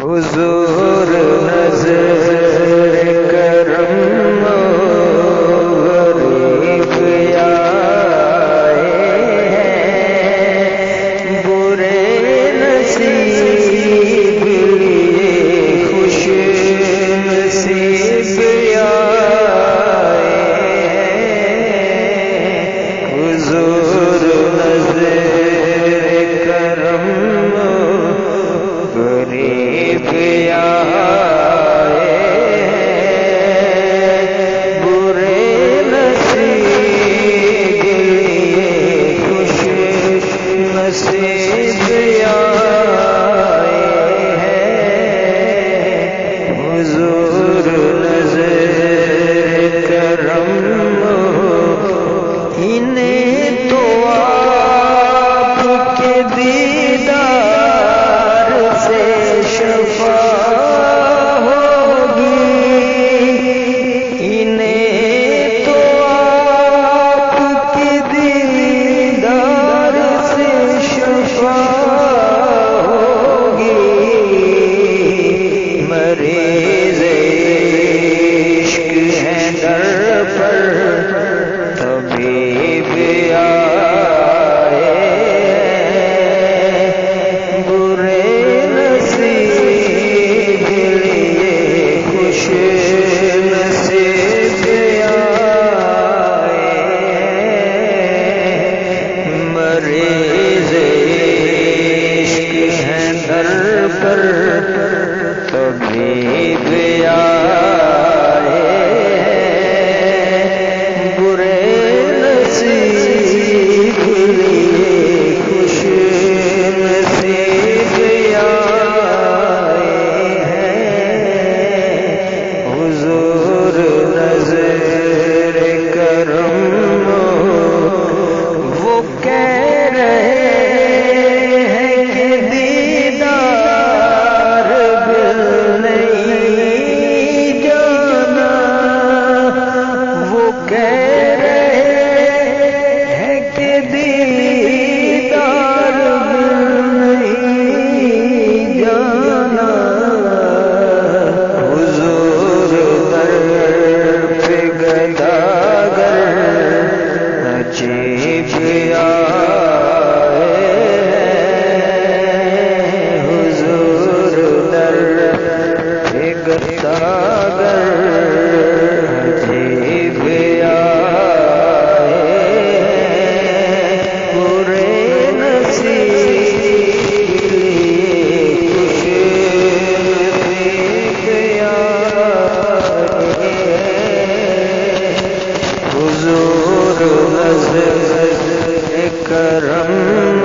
حضور نظر کرم غریب آئے ہیں، برے نصیب خوش نصیب آئے ہیں، حضور نظر کرم غریب آئے ہیں، برے نصیب خوش نصیب آئے ہیں، حضور نظر کرم انہیں تو آپ کے دیدار سے شفا ہوگی، انہیں تو آپ کے دیدار سے شفا ہوگی، مریض عشق ہیں در پر طبیب آئے ہیں، برے نصیب خوش نصیب آئے ہیں، مریض عشق ہیں در پر طبیب آئے ہیں، برے نصیب خوش نصیب آئے ہیں، حضور نظر کرم وہ کہہ رہے ہیں کہ دیدار دل نہیں جانا، وہ کہہ رہے ہیں کہ دیدار دل نہیں جانا، حضور در پہ گداگر عجیب آئے ہیں، حضور در پہ گداگر عجیب آئے ہیں، برے نصیب خوش نصیب آئے ہیں، حضور نظر کرم